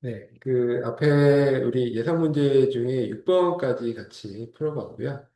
네, 그 앞에 우리 예상 문제 중에 6번까지 같이 풀어봤고요.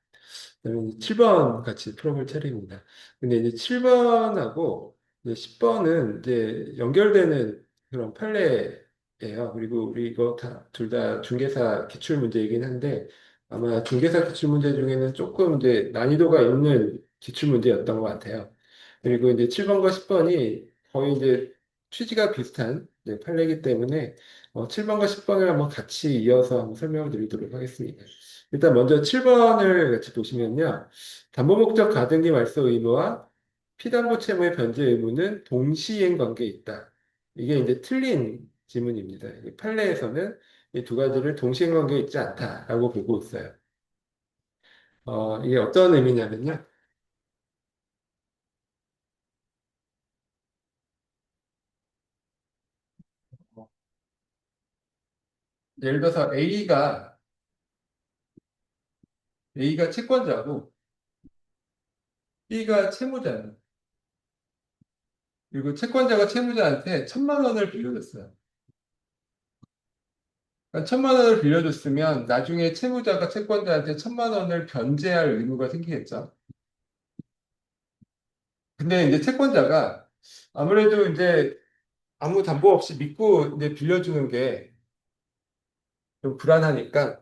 그다음에 7번 같이 풀어볼 차례입니다. 근데 이제 7번하고 이제 10번은 이제 연결되는 그런 판례예요. 그리고 우리 이거 둘 다 중개사 기출 문제이긴 한데 아마 중개사 기출 문제 중에는 조금 이제 난이도가 있는 기출 문제였던 것 같아요. 그리고 이제 7번과 10번이 거의 이제 취지가 비슷한 판례이기 때문에 7번과 10번을 한번 같이 이어서 한번 설명을 드리도록 하겠습니다. 일단 먼저 7번을 같이 보시면요. 담보목적 가등기 말소 의무와 피담보 채무의 변제 의무는 동시행 관계에 있다. 이게 이제 틀린 지문입니다. 이 판례에서는 이 두 가지를 동시행 관계에 있지 않다라고 보고 있어요. 이게 어떤 의미냐면요. 어, 예를 들어서 A가 채권자고 B가 채무자예요. 그리고 채권자가 채무자한테 1,000만 원을 빌려줬어요. 그러니까 1,000만 원을 빌려줬으면 나중에 채무자가 채권자한테 1,000만 원을 변제할 의무가 생기겠죠. 근데 이제 채권자가 아무래도 이제 아무 담보 없이 믿고 이제 빌려주는 게 좀 불안하니까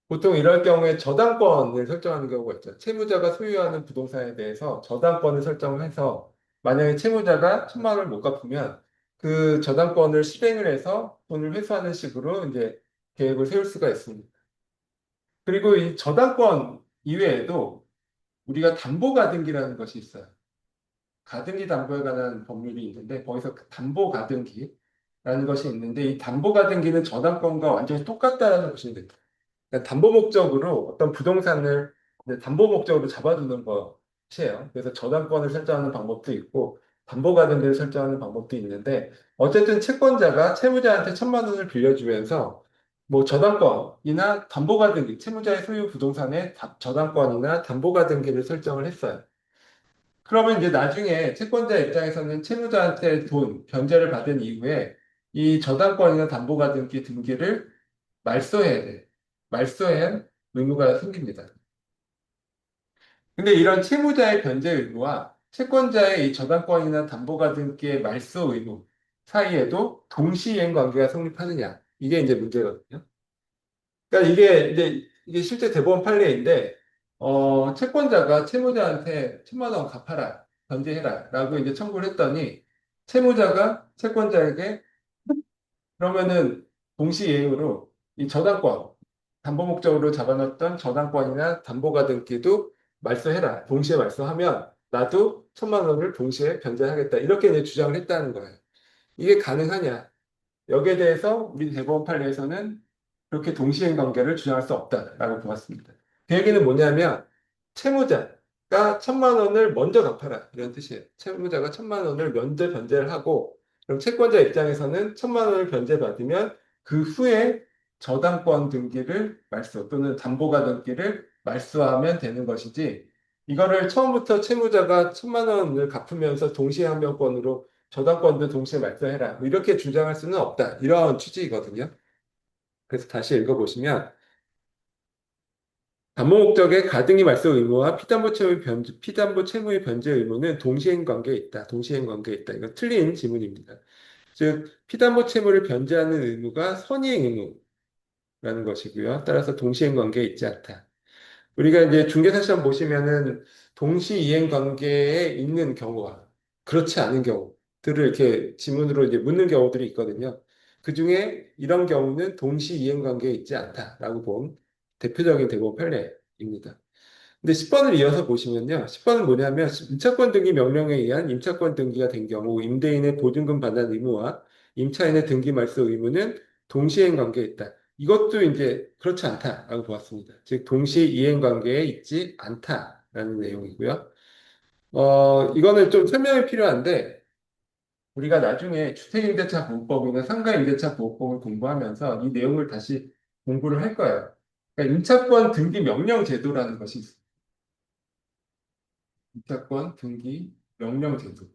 보통 이럴 경우에 저당권을 설정하는 경우가 있죠. 채무자가 소유하는 부동산에 대해서 저당권을 설정해서 만약에 채무자가 1,000만 원을 못 갚으면 그 저당권을 실행을 해서 돈을 회수하는 식으로 이제 계획을 세울 수가 있습니다. 그리고 이 저당권 이외에도 우리가 담보가등기라는 것이 있어요. 가등기 담보에 관한 법률이 있는데 거기서 그 담보가등기라는 것이 있는데 이 담보가등기는 저당권과 완전히 똑같다라는 것이 됩니다. 그러니까 담보 목적으로 어떤 부동산을 이제 담보 목적으로 잡아두는 것이에요. 그래서 저당권을 설정하는 방법도 있고 담보가등기를 설정하는 방법도 있는데 어쨌든 채권자가 채무자한테 1,000만 원을 빌려주면서 뭐 저당권이나 담보가등기, 채무자의 소유 부동산의 저당권이나 담보가등기를 설정을 했어요. 그러면 이제 나중에 채권자 입장에서는 채무자한테 돈, 변제를 받은 이후에 이 저당권이나 담보가등기 등기를 말소해야 돼. 말소해야 할 의무가 생깁니다. 근데 이런 채무자의 변제 의무와 채권자의 이 저당권이나 담보가등기의 말소 의무 사이에도 동시이행 관계가 성립하느냐. 이게 이제 문제거든요. 그러니까 이게 실제 대법원 판례인데, 채권자가 채무자한테 1,000만 원 갚아라, 변제해라, 라고 이제 청구를 했더니, 채무자가 채권자에게 그러면은 동시이행으로 이 저당권, 담보 목적으로 잡아놨던 저당권이나 담보가등기도 말소해라. 동시에 말소하면 나도 1,000만 원을 동시에 변제하겠다. 이렇게 이제 주장을 했다는 거예요. 이게 가능하냐? 여기에 대해서 우리 대법원 판례에서는 그렇게 동시행 관계를 주장할 수 없다라고 보았습니다. 그 얘기는 뭐냐면 채무자가 1,000만 원을 먼저 갚아라 이런 뜻이에요. 채무자가 1,000만 원을 먼저 변제를 하고 그럼 채권자 입장에서는 1,000만 원을 변제받으면 그 후에 저당권 등기를 말소 또는 담보가 등기를 말소하면 되는 것이지 이거를 처음부터 채무자가 1,000만 원을 갚으면서 동시에 항변권으로 저당권도 동시에 말소해라. 뭐 이렇게 주장할 수는 없다. 이런 취지이거든요. 그래서 다시 읽어보시면 담보 목적의 가등기 말소 의무와 피담보 채무의 변제 의무는 동시행 관계에 있다. 동시행 관계에 있다. 이거 틀린 지문입니다. 즉 피담보 채무를 변제하는 의무가 선의행 의무라는 것이고요. 따라서 동시행 관계에 있지 않다. 우리가 이제 중개사 시험 보시면은 동시 이행 관계에 있는 경우와 그렇지 않은 경우들을 이렇게 지문으로 이제 묻는 경우들이 있거든요. 그 중에 이런 경우는 동시 이행 관계에 있지 않다라고 본 대표적인 대법원 판례입니다. 근데 10번을 이어서 보시면요. 10번은 뭐냐면 임차권 등기 명령에 의한 임차권 등기가 된 경우 임대인의 보증금 반환 의무와 임차인의 등기 말소 의무는 동시행 관계에 있다. 이것도 이제 그렇지 않다라고 보았습니다. 즉 동시 이행 관계에 있지 않다라는 내용이고요. 이거는 좀 설명이 필요한데 우리가 나중에 주택임대차 보호법이나 상가임대차 보호법을 공부하면서 이 내용을 다시 공부를 할 거예요. 그러니까 임차권 등기 명령 제도라는 것이 있습니다. 임차권 등기 명령 제도.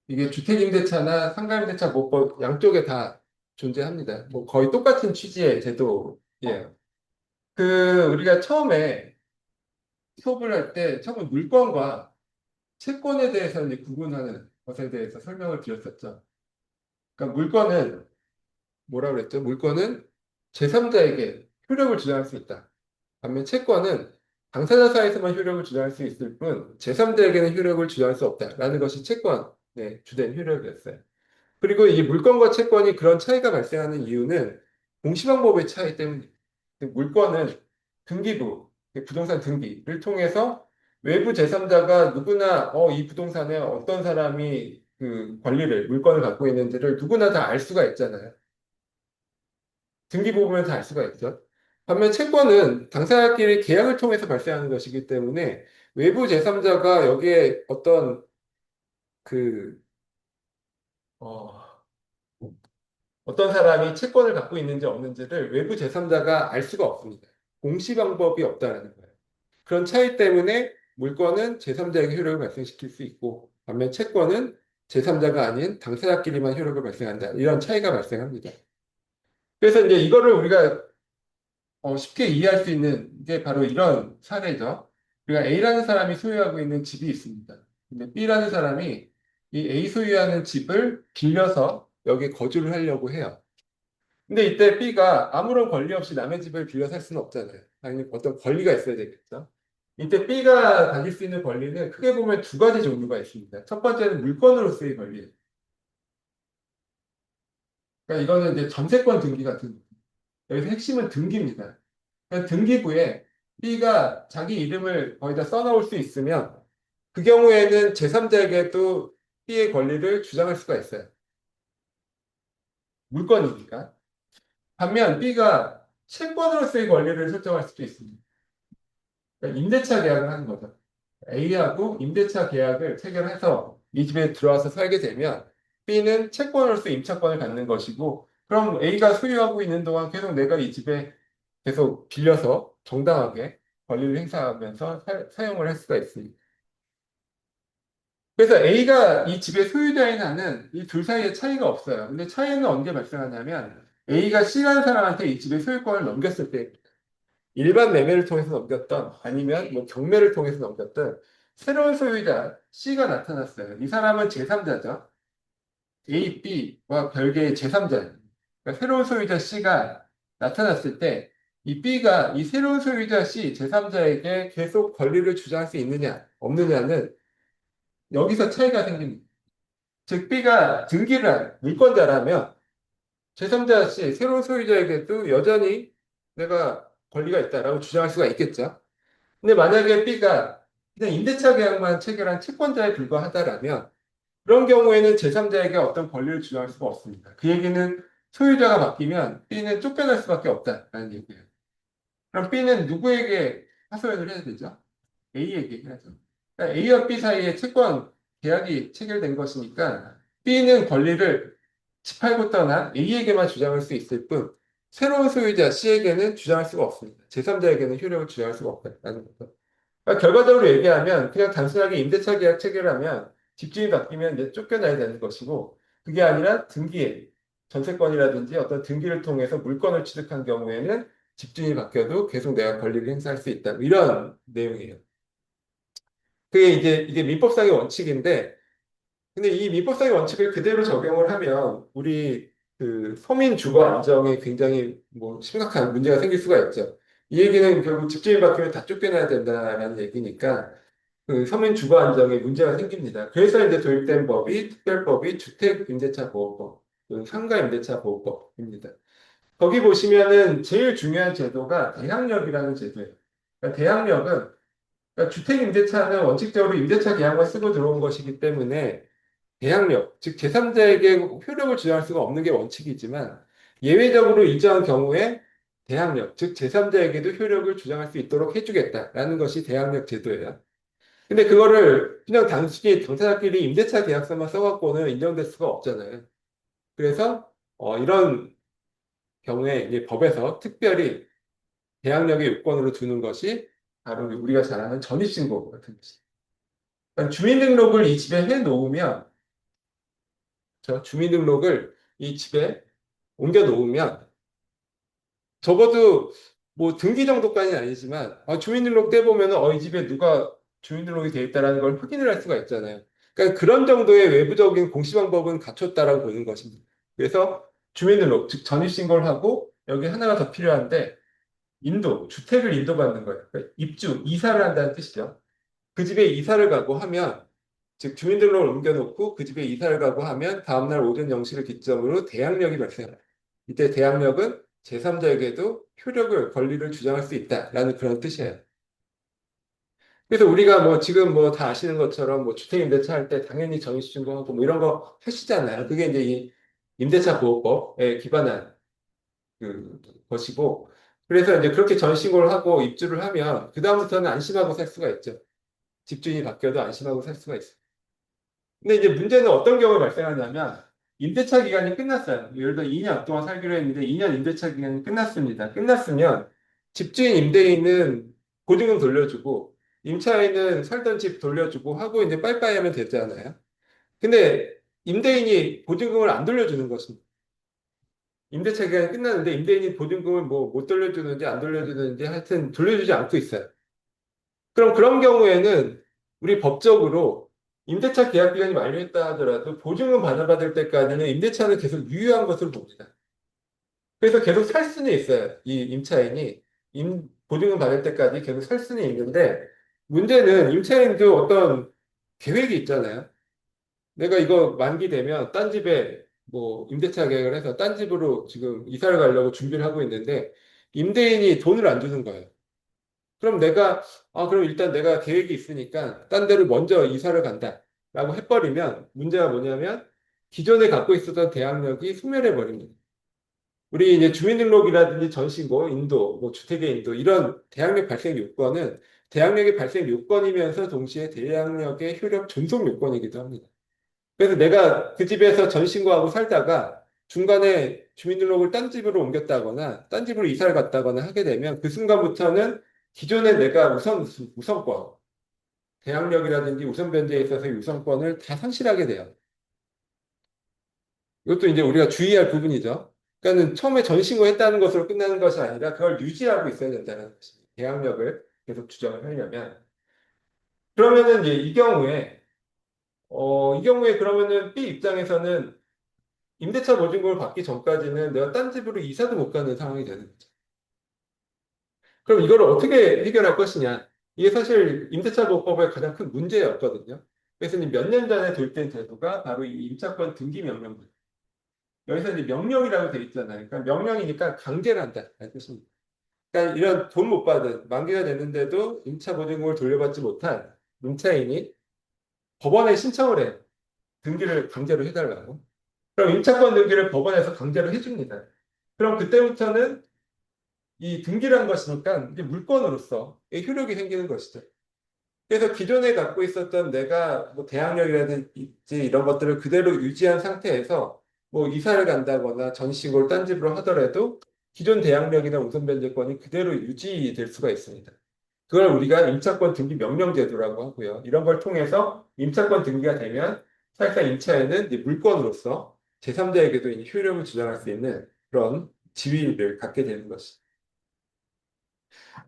이게 주택임대차나 상가임대차 보호법 양쪽에 다 존재합니다. 뭐 거의 똑같은 취지의 제도예요. 그 우리가 처음에 수업을 할 때 처음에 물권과 채권에 대해서 이제 구분하는 것에 대해서 설명을 드렸었죠. 그러니까 물권은 뭐라 그랬죠? 물권은 제3자에게 효력을 주장할 수 있다. 반면 채권은 당사자 사이에서만 효력을 주장할 수 있을 뿐 제3자에게는 효력을 주장할 수 없다라는 것이 채권의 주된 효력이었어요. 그리고 이 물권과 채권이 그런 차이가 발생하는 이유는 공시방법의 차이 때문입니다. 물권은 등기부, 부동산 등기를 통해서 외부 제3자가 누구나 이 부동산에 어떤 사람이 그 권리를, 물권을 갖고 있는지를 누구나 다 알 수가 있잖아요. 등기부 보면 다 알 수가 있죠. 반면 채권은 당사자끼리 계약을 통해서 발생하는 것이기 때문에 외부 제3자가 여기에 그, 어, 어떤 사람이 채권을 갖고 있는지 없는지를 외부 제3자가 알 수가 없습니다. 공시 방법이 없다는 거예요. 그런 차이 때문에 물권은 제3자에게 효력을 발생시킬 수 있고 반면 채권은 제3자가 아닌 당사자끼리만 효력을 발생한다. 이런 차이가 발생합니다. 그래서 이제 이거를 우리가 쉽게 이해할 수 있는 게 바로 이런 사례죠. 우리가 A라는 사람이 소유하고 있는 집이 있습니다. 근데 B라는 사람이 이 A 소유하는 집을 빌려서 여기 거주를 하려고 해요. 근데 이때 B가 아무런 권리 없이 남의 집을 빌려 살 수는 없잖아요. 당연히 어떤 권리가 있어야 되겠죠. 이때 B가 가질 수 있는 권리는 크게 보면 두 가지 종류가 있습니다. 첫 번째는 물권으로서의 권리예요. 그러니까 이거는 이제 전세권 등기 같은 거. 여기서 핵심은 등기입니다. 그러니까 등기부에 B가 자기 이름을 거기다 써놓을 수 있으면 그 경우에는 제3자에게도 B의 권리를 주장할 수가 있어요. 물권이니까. 반면 B가 채권으로서의 권리를 설정할 수도 있습니다. 그러니까 임대차 계약을 하는 거죠. A하고 임대차 계약을 체결해서 이 집에 들어와서 살게 되면 B는 채권으로서 임차권을 갖는 것이고 그럼 A가 소유하고 있는 동안 계속 내가 이 집에 계속 빌려서 정당하게 권리를 행사하면서 사용을 할 수가 있습니다. 그래서 A가 이 집의 소유자인 한은 이 둘 사이에 차이가 없어요. 근데 차이는 언제 발생하냐면 A가 C라는 사람한테 이 집의 소유권을 넘겼을 때 일반 매매를 통해서 넘겼던 아니면 뭐 경매를 통해서 넘겼던 새로운 소유자 C가 나타났어요. 이 사람은 제3자죠. A, B와 별개의 제3자예요. 그러니까 새로운 소유자 C가 나타났을 때 이 B가 이 새로운 소유자 C, 제3자에게 계속 권리를 주장할 수 있느냐, 없느냐는 여기서 차이가 생깁니다. 즉, B가 등기를 한 물권자라면 제3자 C, 새로운 소유자에게도 여전히 내가 권리가 있다라고 주장할 수가 있겠죠. 근데 만약에 B가 그냥 임대차 계약만 체결한 채권자에 불과하다라면 그런 경우에는 제3자에게 어떤 권리를 주장할 수가 없습니다. 그 얘기는 소유자가 바뀌면 B는 쫓겨날 수밖에 없다라는 얘기예요. 그럼 B는 누구에게 하소연을 해야 되죠? A에게 해야죠. 그러니까 A와 B 사이에 채권 계약이 체결된 것이니까 B는 권리를 집팔고 떠난 A에게만 주장할 수 있을 뿐 새로운 소유자 C에게는 주장할 수가 없습니다. 제3자에게는 효력을 주장할 수가 없다는 거죠. 그러니까 결과적으로 얘기하면 그냥 단순하게 임대차 계약 체결하면 집주인이 바뀌면 이제 쫓겨나야 되는 것이고 그게 아니라 등기에 전세권이라든지 어떤 등기를 통해서 물건을 취득한 경우에는 집주인이 바뀌어도 계속 내가 권리를 행사할 수 있다. 이런 내용이에요. 그게 이제 이게 민법상의 원칙인데 근데 이 민법상의 원칙을 그대로 적용을 하면 우리 그 서민 주거 안정에 굉장히 뭐 심각한 문제가 생길 수가 있죠. 이 얘기는 결국 집주인 바뀌면 다 쫓겨나야 된다라는 얘기니까 그 서민 주거 안정에 문제가 생깁니다. 그래서 이제 도입된 법이 특별법이 주택임대차보호법, 그 상가임대차보호법입니다. 거기 보시면은 제일 중요한 제도가 대항력이라는 제도예요. 그러니까 대항력은 그러니까 주택임대차는 원칙적으로 임대차 계약만 쓰고 들어온 것이기 때문에 대항력, 즉 제3자에게 효력을 주장할 수가 없는 게 원칙이지만 예외적으로 일정한 경우에 대항력, 즉 제3자에게도 효력을 주장할 수 있도록 해주겠다라는 것이 대항력 제도예요. 근데 그거를 그냥 단순히 당사자끼리 임대차 계약서만 써갖고는 인정될 수가 없잖아요. 그래서 이런 경우에 이제 법에서 특별히 대항력의 요건으로 두는 것이 바로 우리가 잘 아는 전입신고 같은 것이. 그러니까 주민등록을 이 집에 해 놓으면 저 주민등록을 이 집에 옮겨 놓으면 적어도 뭐 등기 정도까지는 아니지만 주민등록 떼보면 이 집에 누가 주민등록이 돼 있다라는 걸 확인을 할 수가 있잖아요. 그러니까 그런 정도의 외부적인 공시 방법은 갖췄다라고 보는 것입니다. 그래서 주민등록, 즉 전입신고를 하고 여기 하나가 더 필요한데 주택을 인도받는 거예요. 그러니까 입주, 이사를 한다는 뜻이죠. 그 집에 이사를 가고 하면 즉 주민등록을 옮겨놓고 그 집에 이사를 가고 하면 다음날 오전 0시를 기점으로 대항력이 발생합니다. 이때 대항력은 제3자에게도 효력을, 권리를 주장할 수 있다라는 그런 뜻이에요. 그래서 우리가 뭐 지금 뭐 다 아시는 것처럼 뭐 주택임대차 할 때 당연히 전입신고하고 뭐 이런 거 하시잖아요. 그게 이제 이 임대차 보호법에 기반한 그 것이고 그래서 이제 그렇게 전신고를 하고 입주를 하면 그다음부터는 안심하고 살 수가 있죠. 집주인이 바뀌어도 안심하고 살 수가 있어요. 근데 이제 문제는 어떤 경우에 발생하냐면 임대차 기간이 끝났어요. 예를 들어 2년 동안 살기로 했는데 2년 임대차 기간이 끝났습니다. 끝났으면 집주인 임대인은 보증금 돌려주고 임차인은 살던 집 돌려주고 하고 이제 빠이빠이 하면 되잖아요. 근데 임대인이 보증금을 안 돌려주는 것입니다. 임대차 기간이 끝났는데 임대인이 보증금을 뭐 못 돌려주는지 안 돌려주는지 하여튼 돌려주지 않고 있어요. 그럼 그런 경우에는 우리 법적으로 임대차 계약 기간이 만료했다 하더라도 보증금 받아받을 때까지는 임대차는 계속 유효한 것으로 봅니다. 그래서 계속 살 수는 있어요. 이 임차인이 보증금 받을 때까지 계속 살 수는 있는데 문제는 임차인도 어떤 계획이 있잖아요. 내가 이거 만기되면 딴 집에 뭐 임대차 계약을 해서 딴 집으로 지금 이사를 가려고 준비를 하고 있는데 임대인이 돈을 안 주는 거예요. 그럼 그럼 일단 내가 계획이 있으니까 딴 데를 먼저 이사를 간다. 라고 해버리면 문제가 뭐냐면 기존에 갖고 있었던 대항력이 소멸해 버립니다. 우리 이제 주민등록이라든지 전신고, 인도, 뭐 주택의 인도 이런 대항력 발생 요건은 대항력의 발생 요건이면서 동시에 대항력의 효력 존속 요건이기도 합니다. 그래서 내가 그 집에서 전신고하고 살다가 중간에 주민등록을 딴 집으로 옮겼다거나 딴 집으로 이사를 갔다거나 하게 되면 그 순간부터는 기존에 내가 우선권, 대항력이라든지 우선 변제에 있어서의 우선권을 다 상실하게 돼요. 이것도 이제 우리가 주의할 부분이죠. 그러니까는 처음에 전신고했다는 것으로 끝나는 것이 아니라 그걸 유지하고 있어야 된다는 것입니다. 대항력을 계속 주장을 하려면. 그러면은 이제 이 경우에 그러면은 B 입장에서는 임대차 보증금을 받기 전까지는 내가 딴 집으로 이사도 못 가는 상황이 되는 거죠. 그럼 이걸 어떻게 해결할 것이냐? 이게 사실 임대차 보호법의 가장 큰 문제였거든요. 그래서 몇 년 전에 도입된 제도가 바로 이 임차권 등기 명령입니다. 여기서 이제 명령이라고 되어 있잖아요. 그러니까 명령이니까 강제를 한다는 뜻입니다. 그러니까 이런 돈 못 받은 만기가 됐는데도 임차 보증금을 돌려받지 못한 임차인이 법원에 신청을 해요. 등기를 강제로 해달라고. 그럼 임차권 등기를 법원에서 강제로 해줍니다. 그럼 그때부터는 이 등기란 것이니까 이제 물건으로서 효력이 생기는 것이죠. 그래서 기존에 갖고 있었던 내가 뭐 대항력이라든지 이런 것들을 그대로 유지한 상태에서 뭐 이사를 간다거나 전시골 딴 집으로 하더라도 기존 대항력이나 우선 변제권이 그대로 유지될 수가 있습니다. 그걸 우리가 임차권 등기 명령제도라고 하고요. 이런 걸 통해서 임차권 등기가 되면 사실상 임차인은 이제 물건으로서 제3자에게도 효력을 주장할 수 있는 그런 지위를 갖게 되는 것이죠.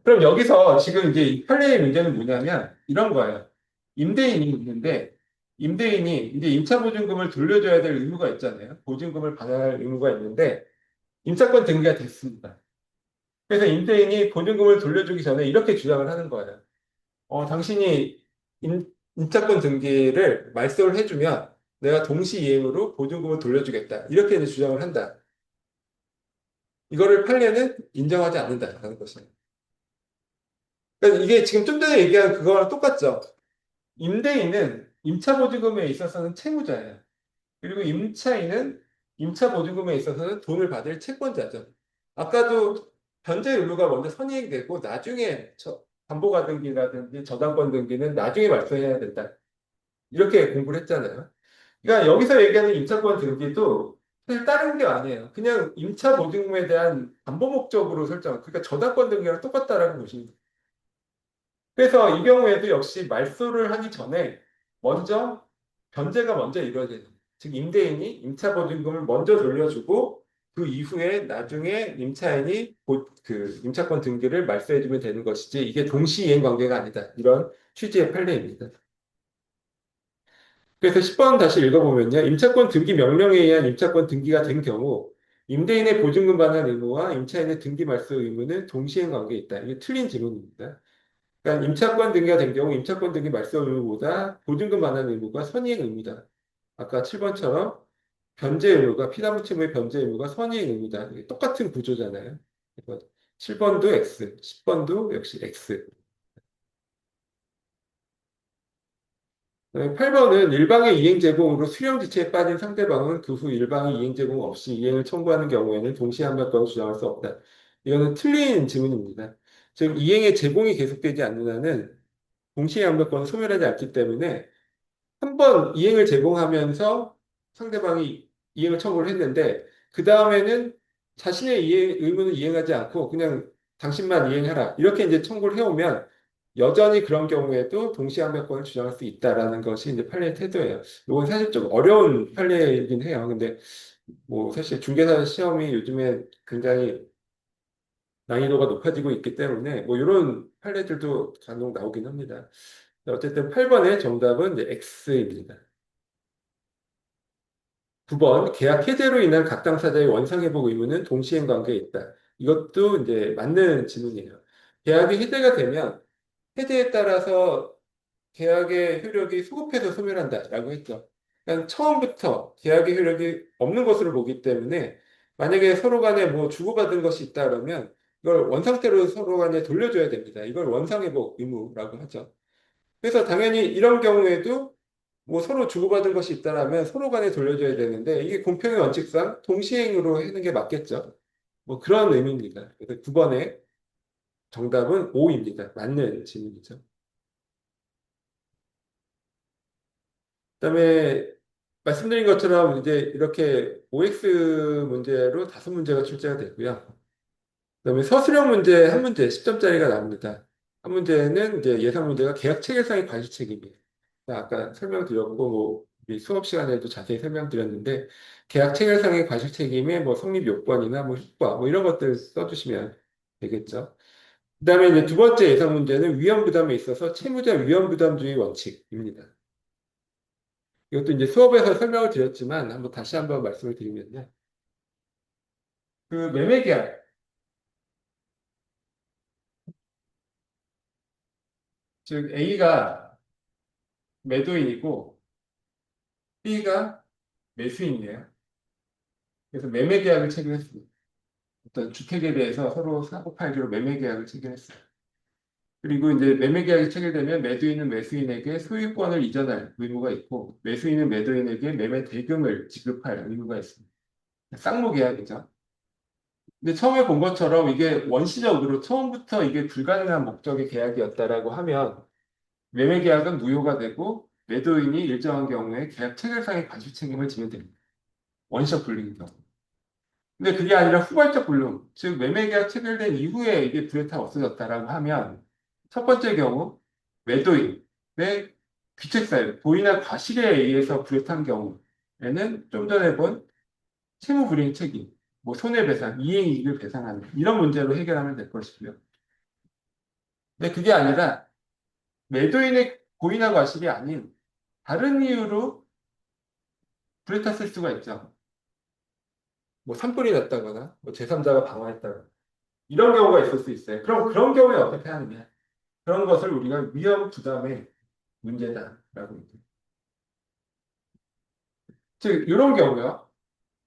그럼 여기서 지금 이제 이 판례의 문제는 뭐냐면 이런 거예요. 임대인이 있는데 임대인이 이제 임차보증금을 돌려줘야 될 의무가 있잖아요. 보증금을 받아야 할 의무가 있는데 임차권 등기가 됐습니다. 그래서 임대인이 보증금을 돌려주기 전에 이렇게 주장을 하는 거예요. 당신이 임차권 등기를 말소를 해주면 내가 동시이행으로 보증금을 돌려주겠다. 이렇게 이제 주장을 한다. 이거를 판례는 인정하지 않는다는 것입니다. 그러니까 이게 지금 좀 전에 얘기한 그거랑 똑같죠. 임대인은 임차보증금에 있어서는 채무자예요. 그리고 임차인은 임차보증금에 있어서는 돈을 받을 채권자죠. 아까도 변제 의무가 먼저 선이행되고 나중에 담보가 등기라든지 저당권 등기는 나중에 말소해야 된다. 이렇게 공부를 했잖아요. 그러니까 여기서 얘기하는 임차권 등기도 사실 다른 게 아니에요. 그냥 임차보증금에 대한 담보 목적으로 설정. 그러니까 저당권 등기랑 똑같다라고 보시면 돼요. 그래서 이 경우에도 역시 말소를 하기 전에 변제가 먼저 이루어져야 됩니다. 즉 임대인이 임차보증금을 먼저 돌려주고 그 이후에 나중에 임차인이 그 임차권 등기를 말소해주면 되는 것이지 이게 동시이행 관계가 아니다. 이런 취지의 판례입니다. 그래서 10번 다시 읽어보면요. 임차권 등기 명령에 의한 임차권 등기가 된 경우 임대인의 보증금 반환 의무와 임차인의 등기 말소 의무는 동시행 관계에 있다. 이게 틀린 질문입니다. 그러니까 임차권 등기가 된 경우 임차권 등기 말소 의무보다 보증금 반환 의무가 선이행 의무다. 아까 7번처럼 변제 의무가 피담보채무의 변제 의무가 선이행 의무다. 이게 똑같은 구조잖아요. 그래서 7번도 X, 10번도 역시 X. 8번은 일방의 이행 제공으로 수령 지체에 빠진 상대방은 그 후 일방의 이행 제공 없이 이행을 청구하는 경우에는 동시에 항변권을 주장할 수 없다. 이거는 틀린 질문입니다. 즉, 이행의 제공이 계속되지 않는 한은 동시에 항변권을 소멸하지 않기 때문에 한 번 이행을 제공하면서 상대방이 이행을 청구를 했는데 그 다음에는 자신의 의무는 이행하지 않고 그냥 당신만 이행하라 이렇게 이제 청구를 해오면 여전히 그런 경우에도 동시함대권을 주장할 수 있다라는 것이 이제 판례의 태도예요. 이건 사실 좀 어려운 판례이긴 해요. 근데 뭐 사실 중개사 시험이 요즘에 굉장히 난이도가 높아지고 있기 때문에 뭐 이런 판례들도 간혹 나오긴 합니다. 어쨌든 8번의 정답은 이제 X입니다. 9번, 계약 해제로 인한 각 당사자의 원상회복 의무는 동시행 관계에 있다. 이것도 이제 맞는 질문이에요. 계약이 해제가 되면 해제에 따라서 계약의 효력이 소급해서 소멸한다라고 했죠. 그러니까 처음부터 계약의 효력이 없는 것으로 보기 때문에 만약에 서로 간에 뭐 주고받은 것이 있다 그러면 이걸 원상태로 서로 간에 돌려줘야 됩니다. 이걸 원상회복 의무라고 하죠. 그래서 당연히 이런 경우에도 뭐 서로 주고받은 것이 있다라면 서로 간에 돌려줘야 되는데 이게 공평의 원칙상 동시행으로 하는 게 맞겠죠. 뭐 그런 의미입니다. 그래서 9번의 정답은 O입니다. 맞는 질문이죠. 그다음에 말씀드린 것처럼 이제 이렇게 OX 문제로 5문제가 출제가 됐고요. 그다음에 서술형 문제 한 문제 10점짜리가 나옵니다. 한 문제는 이제 예상 문제가 계약 체결상의 과실 책임이에요. 아까 설명드렸고 뭐 우리 수업 시간에도 자세히 설명드렸는데 계약 체결상의 과실 책임에 뭐 성립 요건이나 뭐 효과 뭐 이런 것들 써주시면 되겠죠. 그다음에 이제 두 번째 예상 문제는 위험 부담에 있어서 채무자 위험 부담주의 원칙입니다. 이것도 이제 수업에서 설명을 드렸지만 다시 한번 말씀을 드리면요. 그 매매 계약, 즉 A가 매도인이고 B가 매수인이에요. 그래서 매매 계약을 체결했습니다. 어떤 주택에 대해서 서로 사고 팔기로 매매 계약을 체결했어요. 그리고 이제 매매 계약이 체결되면 매도인은 매수인에게 소유권을 이전할 의무가 있고 매수인은 매도인에게 매매 대금을 지급할 의무가 있습니다. 쌍무 계약이죠. 근데 처음에 본 것처럼 이게 원시적으로 처음부터 이게 불가능한 목적의 계약이었다라고 하면 매매 계약은 무효가 되고 매도인이 일정한 경우에 계약 체결상의 과실 책임을 지면 됩니다. 원시적 불능인 경우. 근데 그게 아니라 후발적 불능, 즉 매매 계약 체결된 이후에 이게 불이익이 없어졌다라고 하면 첫 번째 경우 매도인의 귀책사유, 도의나 과실에 의해서 불이익한 경우에는 좀 전에 본 채무불이익 책임, 뭐 손해배상, 이행이익을 배상하는 이런 문제로 해결하면 될 것이고요. 근데 그게 아니라 매도인의 고의나 과실이 아닌 다른 이유로 불에 탔을 수가 있죠. 뭐 산불이 났다거나, 뭐 제3자가 방화했다거나 이런 경우가 있을 수 있어요. 그럼 그런 경우에 어떻게 하느냐? 그런 것을 우리가 위험 부담의 문제다라고 얘기해요. 즉 이런 경우요.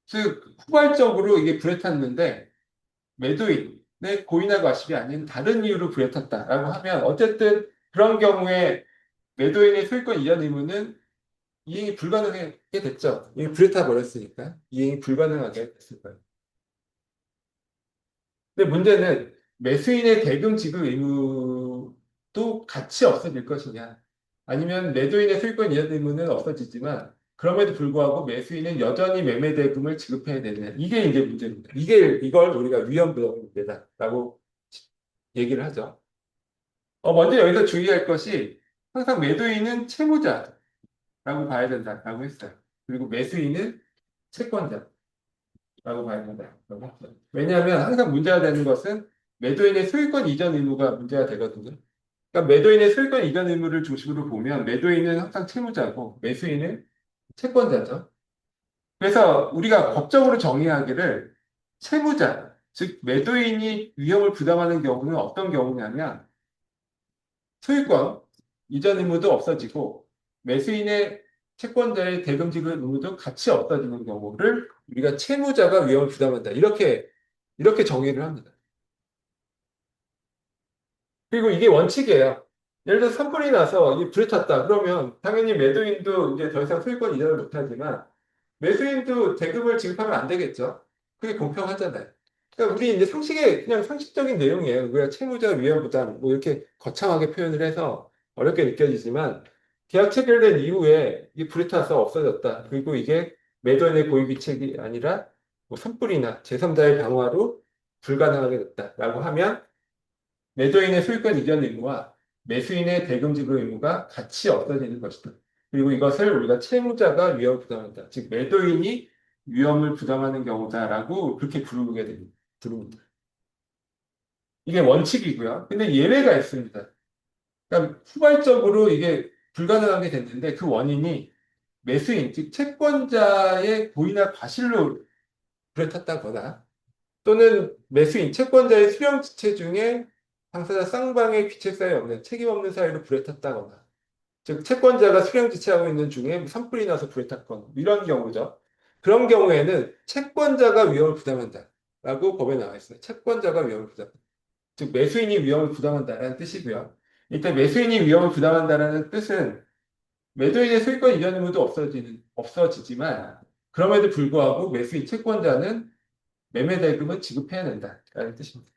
즉 후발적으로 이게 불에 탔는데 매도인의 고의나 과실이 아닌 다른 이유로 불에 탔다라고 하면 어쨌든 그런 경우에 매도인의 소유권 이전 의무는 이행이 불가능하게 됐죠. 이게 불에 타 버렸으니까 이행이 불가능하게 됐을 거예요. 근데 문제는 매수인의 대금 지급 의무도 같이 없어질 것이냐. 아니면 매도인의 소유권 이전 의무는 없어지지만 그럼에도 불구하고 매수인은 여전히 매매 대금을 지급해야 되느냐. 이게 이제 문제입니다. 이걸 우리가 위험부담 문제다라고 얘기를 하죠. 먼저 여기서 주의할 것이 항상 매도인은 채무자라고 봐야 된다라고 했어요. 그리고 매수인은 채권자. 라고 봐야 된다. 왜냐하면 항상 문제가 되는 것은 매도인의 소유권 이전 의무가 문제가 되거든요. 그러니까 매도인의 소유권 이전 의무를 중심으로 보면 매도인은 항상 채무자고 매수인은 채권자죠. 그래서 우리가 법적으로 정의하기를 채무자, 즉 매도인이 위험을 부담하는 경우는 어떤 경우냐면 소유권 이전 의무도 없어지고 매수인의 채권자의 대금 지급 의무도 같이 없어지는 경우를 우리가 채무자가 위험을 부담한다. 이렇게 정의를 합니다. 그리고 이게 원칙이에요. 예를 들어 산불이 나서 이 불이 탔다. 그러면 당연히 매도인도 이제 더 이상 소유권 이전을 못하지만 매수인도 대금을 지급하면 안 되겠죠. 그게 공평하잖아요. 그러니까 우리 이제 그냥 상식적인 내용이에요. 우리가 채무자 위험 부담 뭐 이렇게 거창하게 표현을 해서 어렵게 느껴지지만 계약 체결된 이후에 이 불이 타서 없어졌다. 그리고 이게 매도인의 고의비책이 아니라 뭐 산불이나 제3자의 방화로 불가능하게 됐다라고 하면 매도인의 소유권 이전 의무와 매수인의 대금 지급 의무가 같이 없어지는 것이다. 그리고 이것을 우리가 채무자가 위험을 부담한다. 즉, 매도인이 위험을 부담하는 경우다라고 그렇게 부릅니다. 이게 원칙이고요. 근데 예외가 있습니다. 그러니까 후발적으로 이게 불가능하게 됐는데 그 원인이 매수인, 즉 채권자의 고의나 과실로 불에 탔다거나 또는 매수인, 채권자의 수령지체 중에 당사자 쌍방의 귀책사에 없는 책임 없는 사유로 불에 탔다거나 즉 채권자가 수령지체하고 있는 중에 산불이 나서 불에 탔거나 이런 경우죠. 그런 경우에는 채권자가 위험을 부담한다 라고 법에 나와 있어요. 채권자가 위험을 부담한다. 즉 매수인이 위험을 부담한다라는 뜻이고요. 이때 매수인이 위험을 부담한다라는 뜻은 매도인의 소유권 이전 의무도 없어지지만 그럼에도 불구하고 매수인 채권자는 매매 대금은 지급해야 된다라는 뜻입니다.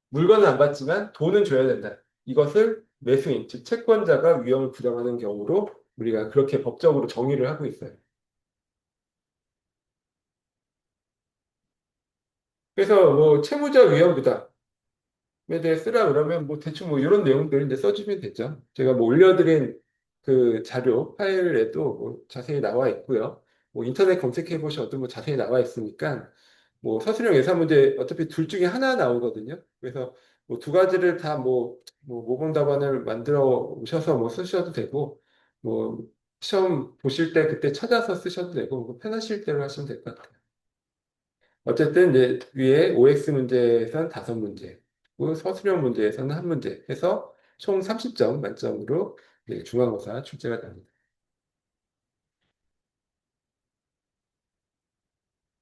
물건은 안 받지만 돈은 줘야 된다. 이것을 매수인, 즉 채권자가 위험을 부담하는 경우로 우리가 그렇게 법적으로 정의를 하고 있어요. 그래서 뭐 채무자 위험 부담에 대해 쓰라 그러면 뭐 대충 뭐 이런 내용들을 이제 써주면 되죠. 제가 뭐 올려드린 그 자료 파일에도 뭐 자세히 나와 있고요. 뭐 인터넷 검색해 보셔도 뭐 자세히 나와 있으니까 뭐 서술형 예산 문제 어차피 둘 중에 하나 나오거든요. 그래서 뭐 두 가지를 다 뭐 모범 답안을 만들어 오셔서 뭐 쓰셔도 되고 뭐 시험 보실 때 그때 찾아서 쓰셔도 되고 뭐 편하실 대로 하시면 될 것 같아요. 어쨌든 이제 위에 OX 문제에선 5문제, 그리고 서술형 문제에서는 1문제 해서 총 30점 만점으로 이제 중간고사 출제가 됩니다.